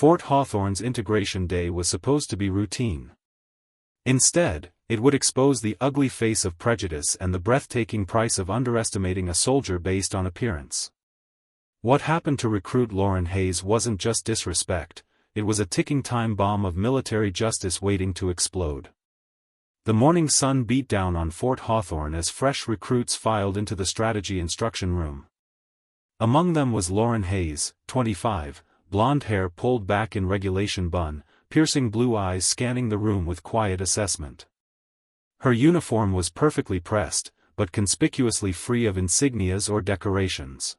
Fort Hawthorne's integration day was supposed to be routine. Instead, it would expose the ugly face of prejudice and the breathtaking price of underestimating a soldier based on appearance. What happened to recruit Lauren Hayes wasn't just disrespect, it was a ticking time bomb of military justice waiting to explode. The morning sun beat down on Fort Hawthorne as fresh recruits filed into the strategy instruction room. Among them was Lauren Hayes, 25, blonde hair pulled back in regulation bun, piercing blue eyes scanning the room with quiet assessment. Her uniform was perfectly pressed, but conspicuously free of insignias or decorations.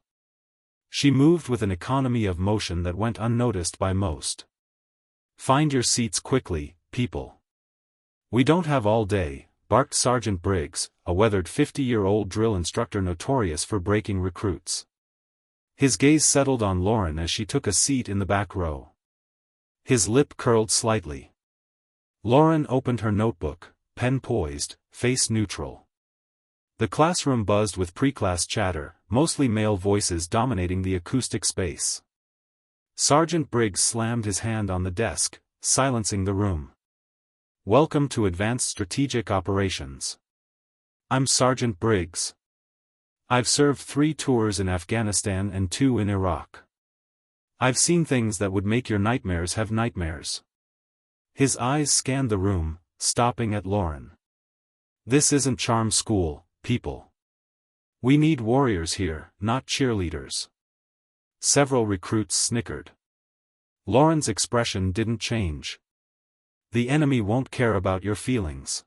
She moved with an economy of motion that went unnoticed by most. "Find your seats quickly, people. We don't have all day," barked Sergeant Briggs, a weathered 50-year-old drill instructor notorious for breaking recruits. His gaze settled on Lauren as she took a seat in the back row. His lip curled slightly. Lauren opened her notebook, pen poised, face neutral. The classroom buzzed with pre-class chatter, mostly male voices dominating the acoustic space. Sergeant Briggs slammed his hand on the desk, silencing the room. "Welcome to Advanced Strategic Operations. I'm Sergeant Briggs. I've served 3 tours in Afghanistan and 2 in Iraq. I've seen things that would make your nightmares have nightmares." His eyes scanned the room, stopping at Lauren. "This isn't charm school, people. We need warriors here, not cheerleaders." Several recruits snickered. Lauren's expression didn't change. "The enemy won't care about your feelings.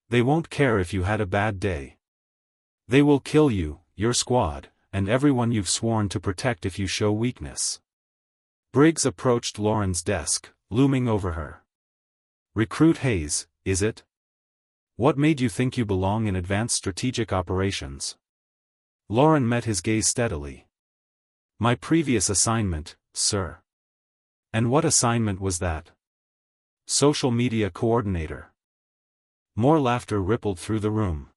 They won't care if you had a bad day. They will kill you, your squad, and everyone you've sworn to protect if you show weakness." Briggs approached Lauren's desk, looming over her. "Recruit Hayes, is it? What made you think you belong in Advanced Strategic Operations?" Lauren met his gaze steadily. "My previous assignment, sir." "And what assignment was that?" "Social media coordinator." More laughter rippled through the room.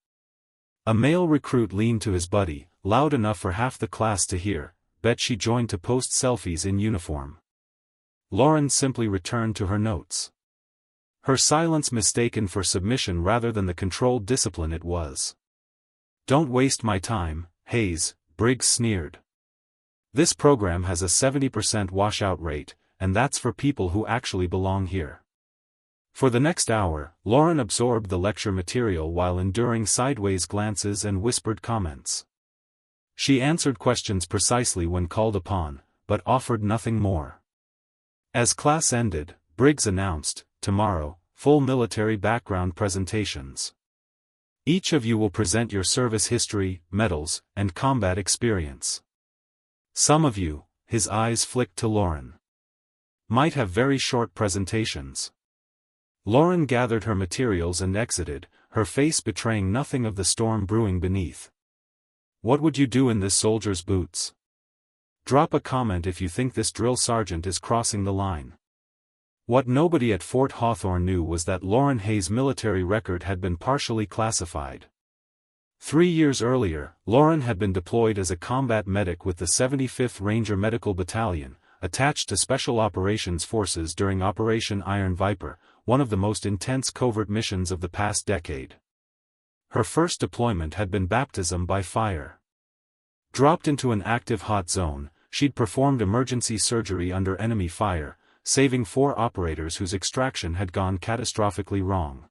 A male recruit leaned to his buddy, loud enough for half the class to hear, "Bet she joined to post selfies in uniform." Lauren simply returned to her notes. Her silence mistaken for submission rather than the controlled discipline it was. "Don't waste my time, Hayes," Briggs sneered. "This program has a 70% washout rate, and that's for people who actually belong here." For the next hour, Lauren absorbed the lecture material while enduring sideways glances and whispered comments. She answered questions precisely when called upon, but offered nothing more. As class ended, Briggs announced, "Tomorrow, full military background presentations. Each of you will present your service history, medals, and combat experience. Some of you," his eyes flicked to Lauren, "might have very short presentations." Lauren gathered her materials and exited, her face betraying nothing of the storm brewing beneath. "What would you do in this soldier's boots? Drop a comment if you think this drill sergeant is crossing the line." What nobody at Fort Hawthorne knew was that Lauren Hayes' military record had been partially classified. 3 years earlier, Lauren had been deployed as a combat medic with the 75th Ranger Medical Battalion, attached to Special Operations Forces during Operation Iron Viper, one of the most intense covert missions of the past decade. Her first deployment had been baptism by fire. Dropped into an active hot zone, she'd performed emergency surgery under enemy fire, saving 4 operators whose extraction had gone catastrophically wrong.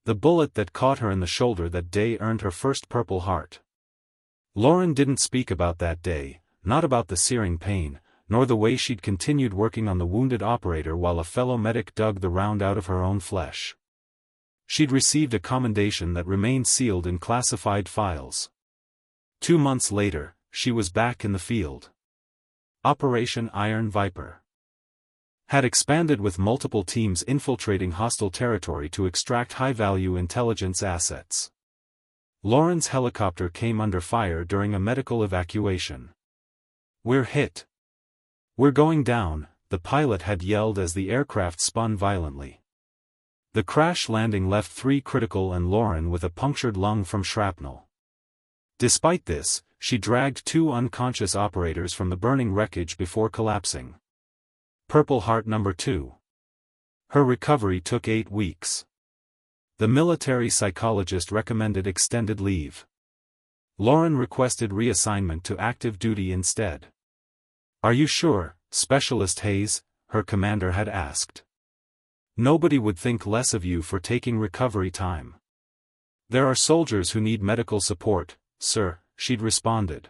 The bullet that caught her in the shoulder that day earned her first Purple Heart. Lauren didn't speak about that day, not about the searing pain, nor the way she'd continued working on the wounded operator while a fellow medic dug the round out of her own flesh. She'd received a commendation that remained sealed in classified files. 2 months later, she was back in the field. Operation Iron Viper had expanded with multiple teams infiltrating hostile territory to extract high-value intelligence assets. Lauren's helicopter came under fire during a medical evacuation. "We're hit. We're going down," the pilot had yelled as the aircraft spun violently. The crash landing left 3 critical and Lauren with a punctured lung from shrapnel. Despite this, she dragged 2 unconscious operators from the burning wreckage before collapsing. Purple Heart number 2. Her recovery took 8 weeks. The military psychologist recommended extended leave. Lauren requested reassignment to active duty instead. "Are you sure, Specialist Hayes?" her commander had asked. "Nobody would think less of you for taking recovery time." "There are soldiers who need medical support, sir," she'd responded.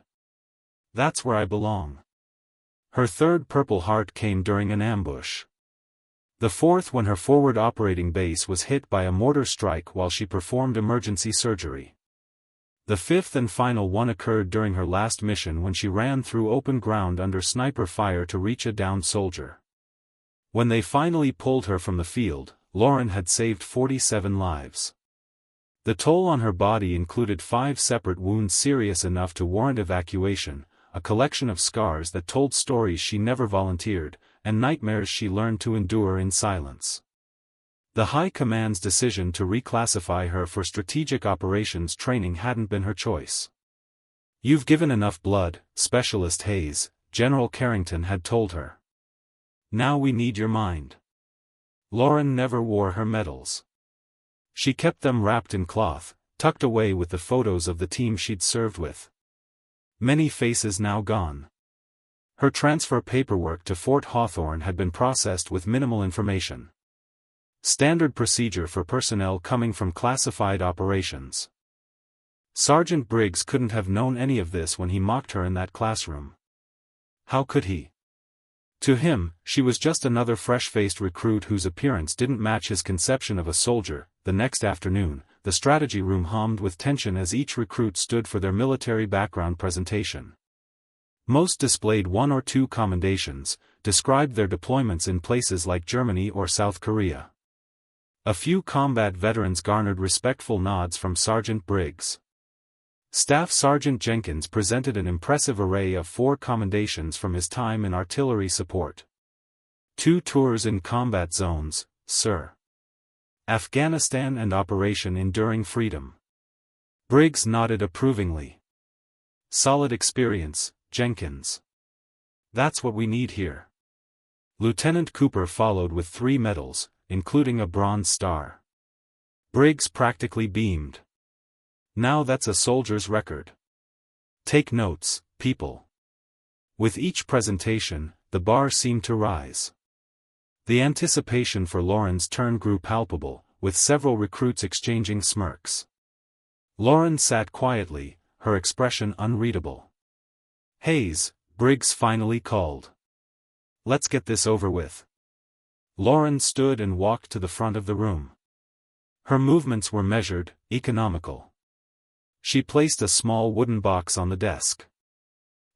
"That's where I belong." Her third Purple Heart came during an ambush. The fourth when her forward operating base was hit by a mortar strike while she performed emergency surgery. The fifth and final one occurred during her last mission when she ran through open ground under sniper fire to reach a downed soldier. When they finally pulled her from the field, Lauren had saved 47 lives. The toll on her body included 5 separate wounds serious enough to warrant evacuation, a collection of scars that told stories she never volunteered, and nightmares she learned to endure in silence. The High Command's decision to reclassify her for strategic operations training hadn't been her choice. "You've given enough blood, Specialist Hayes," General Carrington had told her. "Now we need your mind." Lauren never wore her medals. She kept them wrapped in cloth, tucked away with the photos of the team she'd served with. Many faces now gone. Her transfer paperwork to Fort Hawthorne had been processed with minimal information. Standard procedure for personnel coming from classified operations. Sergeant Briggs couldn't have known any of this when he mocked her in that classroom. How could he? To him, she was just another fresh-faced recruit whose appearance didn't match his conception of a soldier. The next afternoon, the strategy room hummed with tension as each recruit stood for their military background presentation. Most displayed 1 or 2 commendations, described their deployments in places like Germany or South Korea. A few combat veterans garnered respectful nods from Sergeant Briggs. Staff Sergeant Jenkins presented an impressive array of 4 commendations from his time in artillery support. 2 tours in combat zones, sir. Afghanistan and Operation Enduring Freedom. Briggs nodded approvingly. Solid experience, Jenkins. That's what we need here. Lieutenant Cooper followed with 3 medals, including a Bronze Star. Briggs practically beamed. Now that's a soldier's record. Take notes, people. With each presentation, the bar seemed to rise. The anticipation for Lauren's turn grew palpable, with several recruits exchanging smirks. Lauren sat quietly, her expression unreadable. "Hayes," Briggs finally called. "Let's get this over with." Lauren stood and walked to the front of the room. Her movements were measured, economical. She placed a small wooden box on the desk.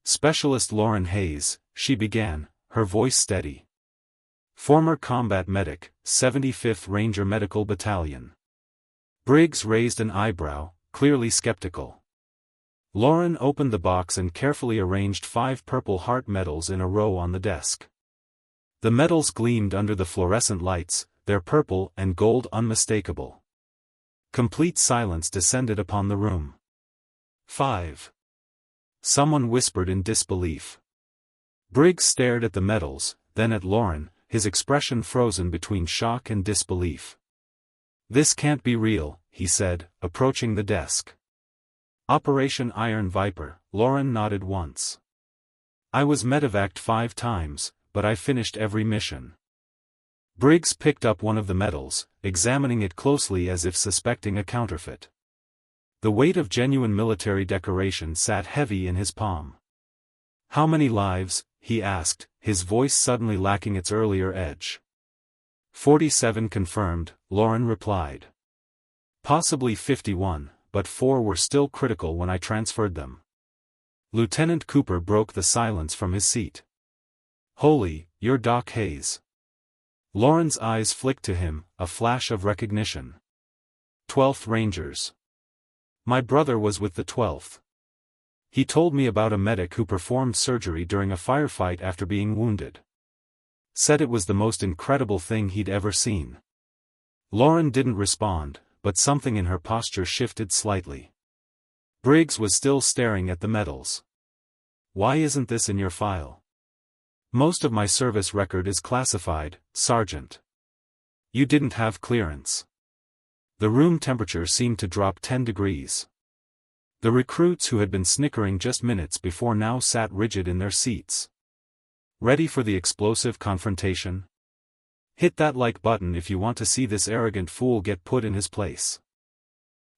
"Specialist Lauren Hayes," she began, her voice steady. "Former combat medic, 75th Ranger Medical Battalion." Briggs raised an eyebrow, clearly skeptical. Lauren opened the box and carefully arranged 5 Purple Heart medals in a row on the desk. The medals gleamed under the fluorescent lights, their purple and gold unmistakable. Complete silence descended upon the room. 5. Someone whispered in disbelief. Briggs stared at the medals, then at Lauren, his expression frozen between shock and disbelief. "This can't be real," he said, approaching the desk. "Operation Iron Viper," Lauren nodded once. "I was medevaced 5 times, but I finished every mission." Briggs picked up one of the medals, examining it closely as if suspecting a counterfeit. The weight of genuine military decoration sat heavy in his palm. "How many lives?" he asked, his voice suddenly lacking its earlier edge. 47 confirmed, Lauren replied. "Possibly 51, but 4 were still critical when I transferred them." Lieutenant Cooper broke the silence from his seat. "Holy, you're Doc Hayes." Lauren's eyes flicked to him, a flash of recognition. 12th Rangers. "My brother was with the 12th. He told me about a medic who performed surgery during a firefight after being wounded. Said it was the most incredible thing he'd ever seen." Lauren didn't respond, but something in her posture shifted slightly. Briggs was still staring at the medals. "Why isn't this in your file?" Most of my service record is classified, Sergeant. You didn't have clearance. The room temperature seemed to drop 10 degrees. The recruits who had been snickering just minutes before now sat rigid in their seats. Ready for the explosive confrontation? Hit that like button if you want to see this arrogant fool get put in his place.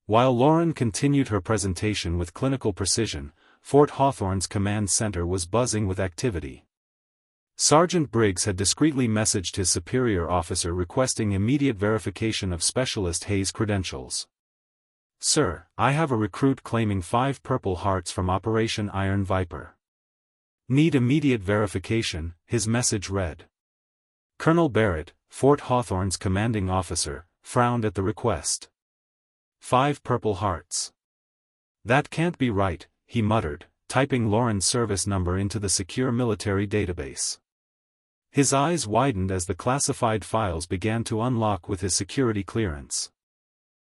While Lauren continued her presentation with clinical precision, Fort Hawthorne's command center was buzzing with activity. Sergeant Briggs had discreetly messaged his superior officer requesting immediate verification of Specialist Hayes' credentials. "Sir, I have a recruit claiming 5 Purple Hearts from Operation Iron Viper. Need immediate verification," his message read. Colonel Barrett, Fort Hawthorne's commanding officer, frowned at the request. 5 Purple Hearts. That can't be right, he muttered, typing Lauren's service number into the secure military database. His eyes widened as the classified files began to unlock with his security clearance.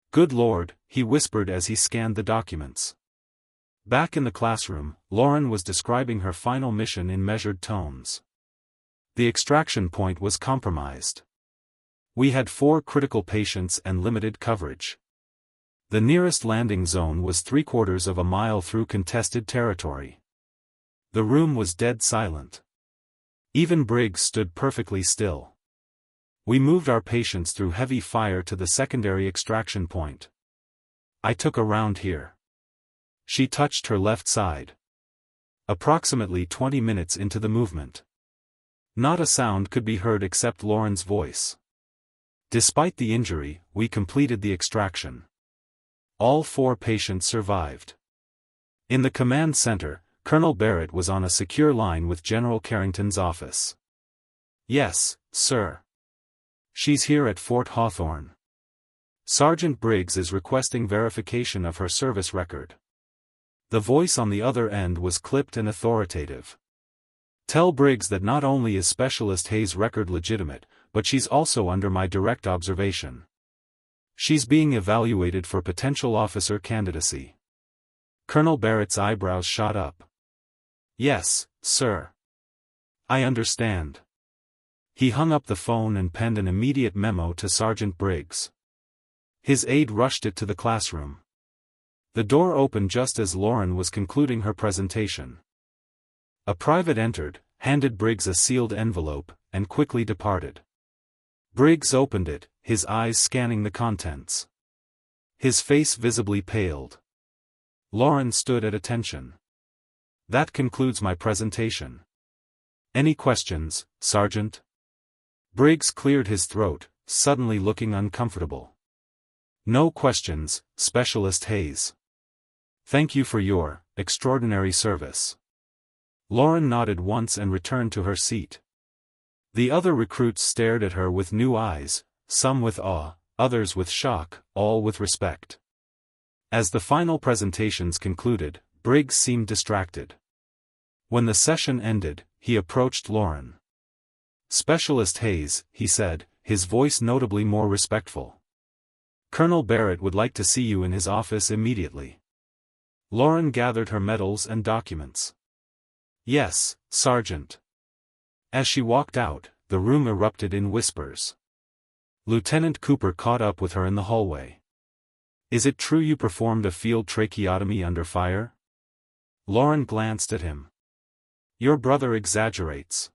"Good Lord," he whispered as he scanned the documents. Back in the classroom, Lauren was describing her final mission in measured tones. The extraction point was compromised. We had 4 critical patients and limited coverage. The nearest landing zone was 3/4 of a mile through contested territory. The room was dead silent. Even Briggs stood perfectly still. We moved our patients through heavy fire to the secondary extraction point. I took a round here. She touched her left side. Approximately 20 minutes into the movement. Not a sound could be heard except Lauren's voice. Despite the injury, we completed the extraction. All 4 patients survived. In the command center, Colonel Barrett was on a secure line with General Carrington's office. "Yes, sir. She's here at Fort Hawthorne. Sergeant Briggs is requesting verification of her service record." The voice on the other end was clipped and authoritative. "Tell Briggs that not only is Specialist Hayes' record legitimate, but she's also under my direct observation. She's being evaluated for potential officer candidacy." Colonel Barrett's eyebrows shot up. "Yes, sir. I understand." He hung up the phone and penned an immediate memo to Sergeant Briggs. His aide rushed it to the classroom. The door opened just as Lauren was concluding her presentation. A private entered, handed Briggs a sealed envelope, and quickly departed. Briggs opened it, his eyes scanning the contents. His face visibly paled. Lauren stood at attention. "That concludes my presentation. Any questions, Sergeant?" Briggs cleared his throat, suddenly looking uncomfortable. "No questions, Specialist Hayes. Thank you for your extraordinary service." Lauren nodded once and returned to her seat. The other recruits stared at her with new eyes, some with awe, others with shock, all with respect. As the final presentations concluded, Briggs seemed distracted. When the session ended, he approached Lauren. "Specialist Hayes," he said, his voice notably more respectful. "Colonel Barrett would like to see you in his office immediately." Lauren gathered her medals and documents. "Yes, Sergeant." As she walked out, the room erupted in whispers. Lieutenant Cooper caught up with her in the hallway. "Is it true you performed a field tracheotomy under fire?" Lauren glanced at him. "Your brother exaggerates.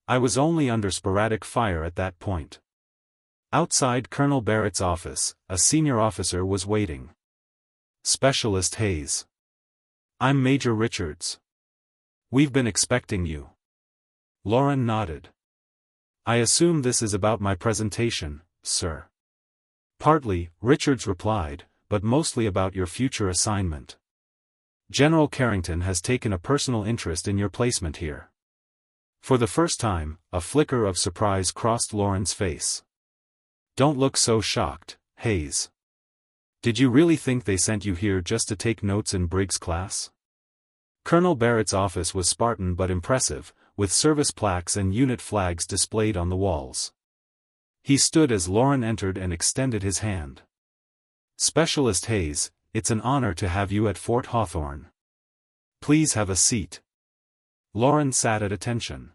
I was only under sporadic fire at that point." Outside Colonel Barrett's office, a senior officer was waiting. "Specialist Hayes. I'm Major Richards. We've been expecting you." Lauren nodded. "I assume this is about my presentation, sir." "Partly," Richards replied, "but mostly about your future assignment. General Carrington has taken a personal interest in your placement here." For the first time, a flicker of surprise crossed Lauren's face. "Don't look so shocked, Hayes. Did you really think they sent you here just to take notes in Briggs' class?" Colonel Barrett's office was Spartan but impressive, with service plaques and unit flags displayed on the walls. He stood as Lauren entered and extended his hand. "Specialist Hayes, it's an honor to have you at Fort Hawthorne. Please have a seat." Lauren sat at attention.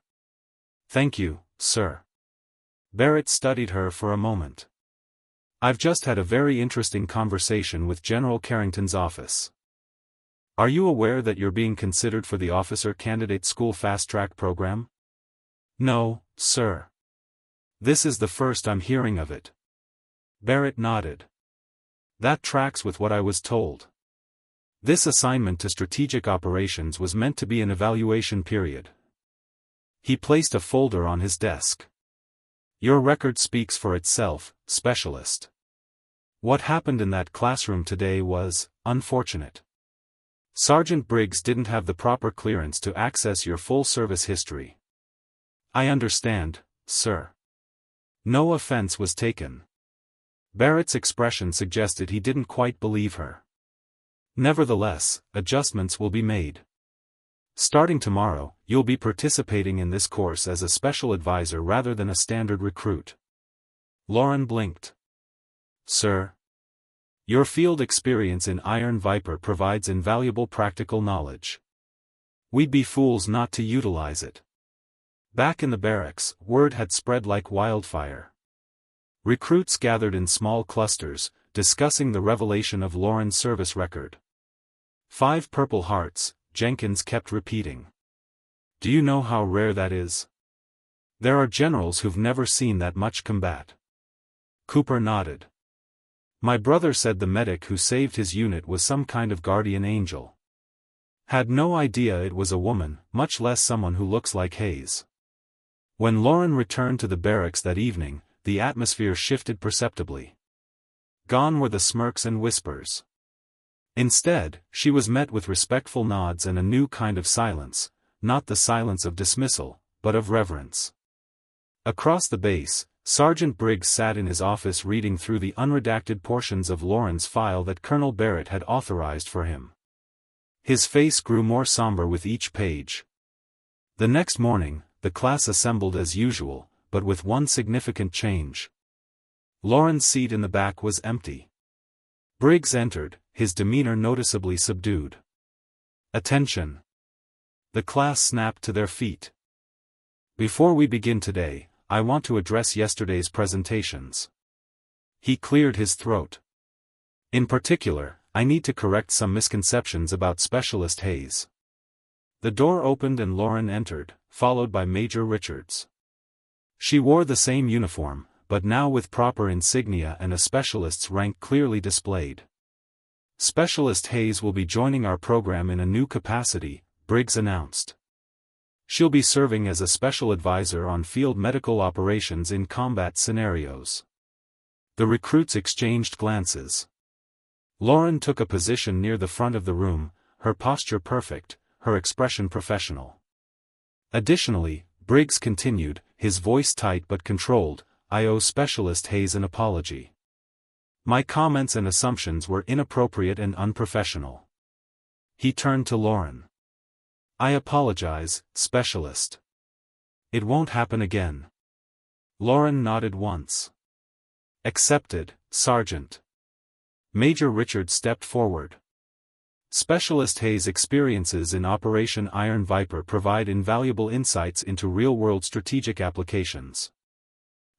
Thank you, sir. Barrett studied her for a moment. I've just had a very interesting conversation with General Carrington's office. Are you aware that you're being considered for the Officer Candidate School Fast Track program? No, sir. This is the first I'm hearing of it. Barrett nodded. That tracks with what I was told. This assignment to strategic operations was meant to be an evaluation period. He placed a folder on his desk. Your record speaks for itself, Specialist. What happened in that classroom today was unfortunate. Sergeant Briggs didn't have the proper clearance to access your full service history. I understand, sir. No offense was taken. Barrett's expression suggested he didn't quite believe her. Nevertheless, adjustments will be made. Starting tomorrow, you'll be participating in this course as a special advisor rather than a standard recruit. Lauren blinked. Sir. Your field experience in Iron Viper provides invaluable practical knowledge. We'd be fools not to utilize it. Back in the barracks, word had spread like wildfire. Recruits gathered in small clusters, discussing the revelation of Lauren's service record. 5 Purple Hearts, Jenkins kept repeating. Do you know how rare that is? There are generals who've never seen that much combat. Cooper nodded. My brother said the medic who saved his unit was some kind of guardian angel. Had no idea it was a woman, much less someone who looks like Hayes. When Lauren returned to the barracks that evening, the atmosphere shifted perceptibly. Gone were the smirks and whispers. Instead, she was met with respectful nods and a new kind of silence, not the silence of dismissal, but of reverence. Across the base, Sergeant Briggs sat in his office reading through the unredacted portions of Lauren's file that Colonel Barrett had authorized for him. His face grew more somber with each page. The next morning, the class assembled as usual, but with one significant change. Lauren's seat in the back was empty. Briggs entered, his demeanor noticeably subdued. Attention! The class snapped to their feet. Before we begin today, I want to address yesterday's presentations. He cleared his throat. In particular, I need to correct some misconceptions about Specialist Hayes. The door opened and Lauren entered, followed by Major Richards. She wore the same uniform, but now with proper insignia and a specialist's rank clearly displayed. Specialist Hayes will be joining our program in a new capacity, Briggs announced. She'll be serving as a special advisor on field medical operations in combat scenarios. The recruits exchanged glances. Lauren took a position near the front of the room, her posture perfect, her expression professional. Additionally, Briggs continued, his voice tight but controlled, I owe Specialist Hayes an apology. My comments and assumptions were inappropriate and unprofessional. He turned to Lauren. I apologize, Specialist. It won't happen again. Lauren nodded once. Accepted, Sergeant. Major Richard stepped forward. Specialist Hayes' experiences in Operation Iron Viper provide invaluable insights into real-world strategic applications.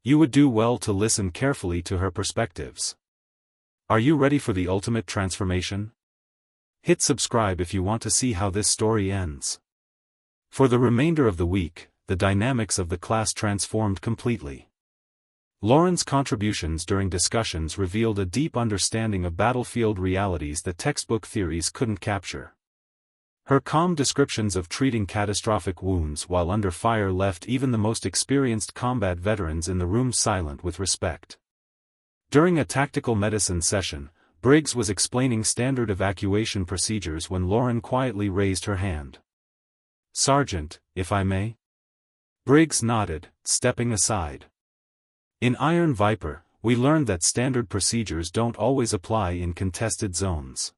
You would do well to listen carefully to her perspectives. Are you ready for the ultimate transformation? Hit subscribe if you want to see how this story ends. For the remainder of the week, the dynamics of the class transformed completely. Lauren's contributions during discussions revealed a deep understanding of battlefield realities that textbook theories couldn't capture. Her calm descriptions of treating catastrophic wounds while under fire left even the most experienced combat veterans in the room silent with respect. During a tactical medicine session, Briggs was explaining standard evacuation procedures when Lauren quietly raised her hand. Sergeant, if I may? Briggs nodded, stepping aside. In Iron Viper, we learned that standard procedures don't always apply in contested zones.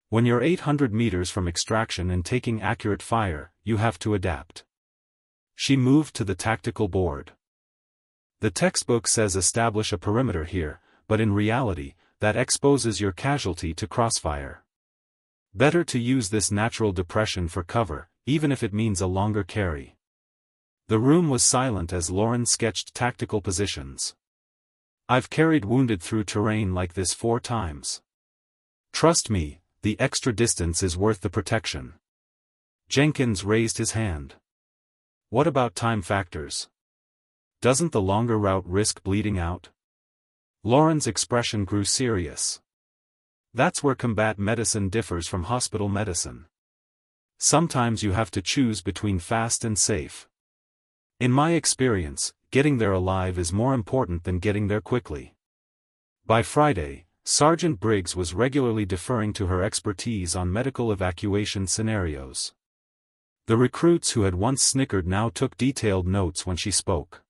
When you're 800 meters from extraction and taking accurate fire, you have to adapt. She moved to the tactical board. The textbook says establish a perimeter here, but in reality, that exposes your casualty to crossfire. Better to use this natural depression for cover, even if it means a longer carry. The room was silent as Lauren sketched tactical positions. "I've carried wounded through terrain like this 4 times. Trust me, the extra distance is worth the protection." Jenkins raised his hand. "What about time factors? Doesn't the longer route risk bleeding out?" Lauren's expression grew serious. "That's where combat medicine differs from hospital medicine. Sometimes you have to choose between fast and safe. In my experience, getting there alive is more important than getting there quickly." By Friday, Sergeant Briggs was regularly deferring to her expertise on medical evacuation scenarios. The recruits who had once snickered now took detailed notes when she spoke.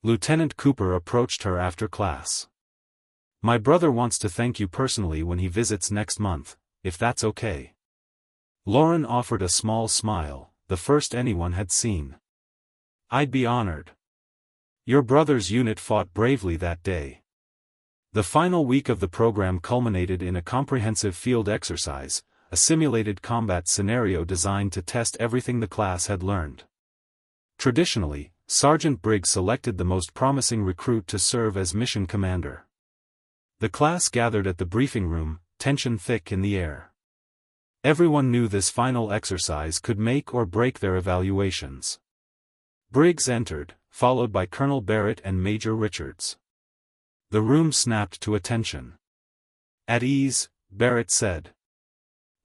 Lieutenant Cooper approached her after class. "My brother wants to thank you personally when he visits next month, if that's okay." Lauren offered a small smile, the first anyone had seen. "I'd be honored. Your brother's unit fought bravely that day." The final week of the program culminated in a comprehensive field exercise, a simulated combat scenario designed to test everything the class had learned. Traditionally, Sergeant Briggs selected the most promising recruit to serve as mission commander. The class gathered at the briefing room, tension thick in the air. Everyone knew this final exercise could make or break their evaluations. Briggs entered, followed by Colonel Barrett and Major Richards. The room snapped to attention. "At ease," Barrett said.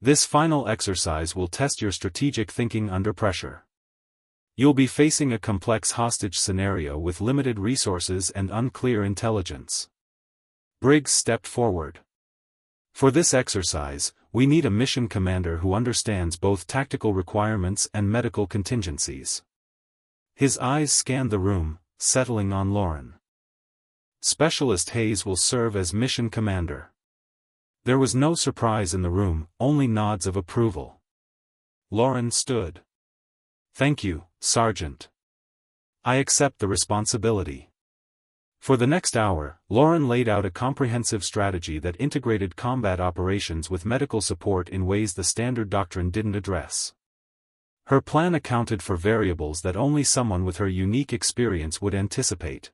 "This final exercise will test your strategic thinking under pressure. You'll be facing a complex hostage scenario with limited resources and unclear intelligence." Briggs stepped forward. "For this exercise, we need a mission commander who understands both tactical requirements and medical contingencies." His eyes scanned the room, settling on Lauren. "Specialist Hayes will serve as mission commander." There was no surprise in the room, only nods of approval. Lauren stood. "Thank you, Sergeant. I accept the responsibility." For the next hour, Lauren laid out a comprehensive strategy that integrated combat operations with medical support in ways the standard doctrine didn't address. Her plan accounted for variables that only someone with her unique experience would anticipate.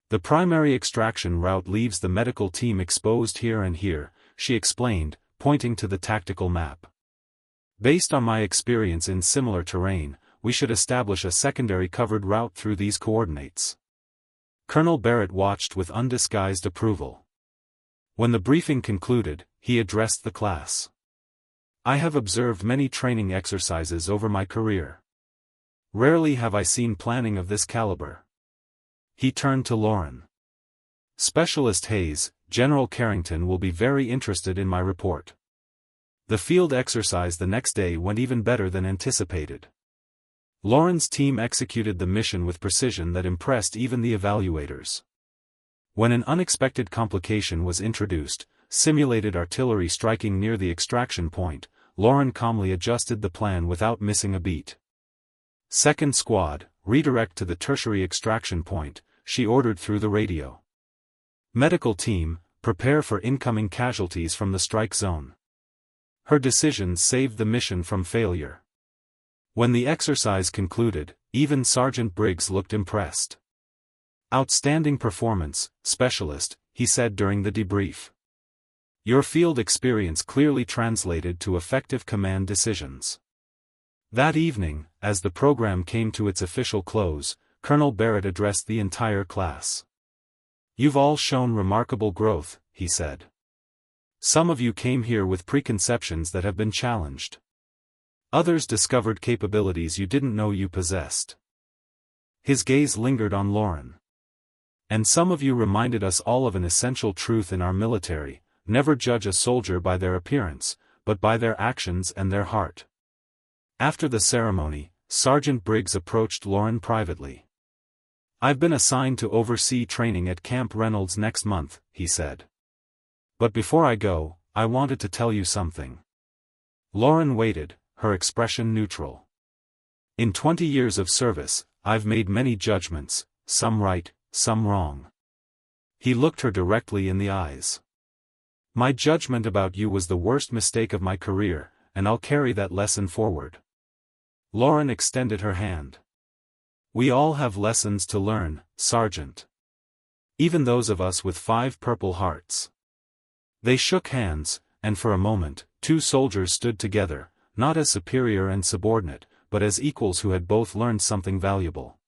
"The primary extraction route leaves the medical team exposed here and here," she explained, pointing to the tactical map. "Based on my experience in similar terrain, we should establish a secondary covered route through these coordinates." Colonel Barrett watched with undisguised approval. When the briefing concluded, he addressed the class. "I have observed many training exercises over my career. Rarely have I seen planning of this caliber." He turned to Lauren. "Specialist Hayes, General Carrington will be very interested in my report." The field exercise the next day went even better than anticipated. Lauren's team executed the mission with precision that impressed even the evaluators. When an unexpected complication was introduced, simulated artillery striking near the extraction point, Lauren calmly adjusted the plan without missing a beat. "Second squad, redirect to the tertiary extraction point," she ordered through the radio. "Medical team, prepare for incoming casualties from the strike zone." Her decisions saved the mission from failure. When the exercise concluded, even Sergeant Briggs looked impressed. "Outstanding performance, Specialist," he said during the debrief. "Your field experience clearly translated to effective command decisions." That evening, as the program came to its official close, Colonel Barrett addressed the entire class. "You've all shown remarkable growth," he said. "Some of you came here with preconceptions that have been challenged. Others discovered capabilities you didn't know you possessed." His gaze lingered on Lauren. "And some of you reminded us all of an essential truth in our military: never judge a soldier by their appearance, but by their actions and their heart." After the ceremony, Sergeant Briggs approached Lauren privately. "I've been assigned to oversee training at Camp Reynolds next month," he said. "But before I go, I wanted to tell you something." Lauren waited, her expression neutral. "In 20 years of service, I've made many judgments, some right, some wrong." He looked her directly in the eyes. "My judgment about you was the worst mistake of my career, and I'll carry that lesson forward." Lauren extended her hand. We all have lessons to learn, Sergeant. Even those of us with 5 purple hearts. They shook hands, and for a moment, 2 soldiers stood together, not as superior and subordinate, but as equals who had both learned something valuable.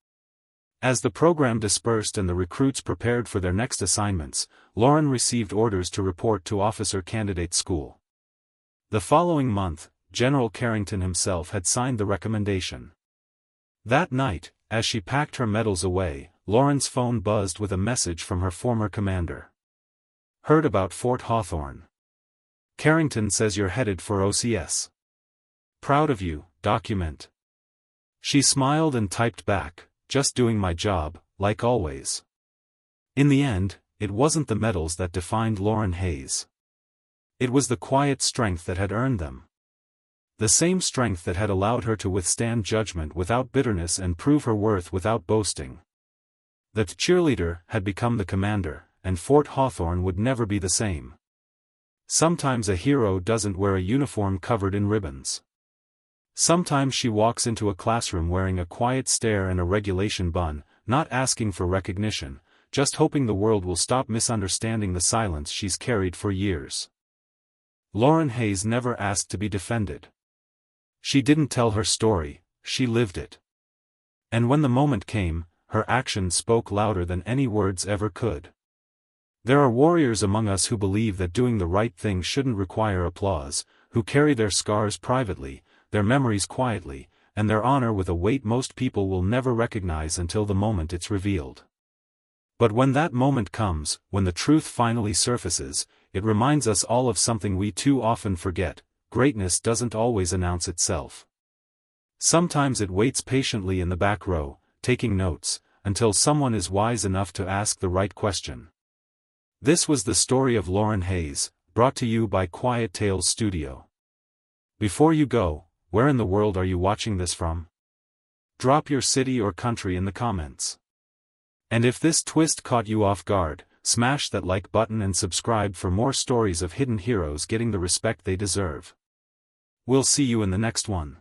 As the program dispersed and the recruits prepared for their next assignments, Lauren received orders to report to Officer Candidate School. The following month, General Carrington himself had signed the recommendation. That night, as she packed her medals away, Lauren's phone buzzed with a message from her former commander. Heard about Fort Hawthorne. Carrington says you're headed for OCS. Proud of you, document. She smiled and typed back, just doing my job, like always. In the end, it wasn't the medals that defined Lauren Hayes. It was the quiet strength that had earned them. The same strength that had allowed her to withstand judgment without bitterness and prove her worth without boasting. The cheerleader had become the commander, and Fort Hawthorne would never be the same. Sometimes a hero doesn't wear a uniform covered in ribbons. Sometimes she walks into a classroom wearing a quiet stare and a regulation bun, not asking for recognition, just hoping the world will stop misunderstanding the silence she's carried for years. Lauren Hayes never asked to be defended. She didn't tell her story, she lived it. And when the moment came, her actions spoke louder than any words ever could. There are warriors among us who believe that doing the right thing shouldn't require applause, who carry their scars privately, their memories quietly, and their honor with a weight most people will never recognize until the moment it's revealed. But when that moment comes, when the truth finally surfaces, it reminds us all of something we too often forget: greatness doesn't always announce itself. Sometimes it waits patiently in the back row, taking notes, until someone is wise enough to ask the right question. This was the story of Lauren Hayes, brought to you by Quiet Tales Studio. Before you go, where in the world are you watching this from? Drop your city or country in the comments. And if this twist caught you off guard, smash that like button and subscribe for more stories of hidden heroes getting the respect they deserve. We'll see you in the next one.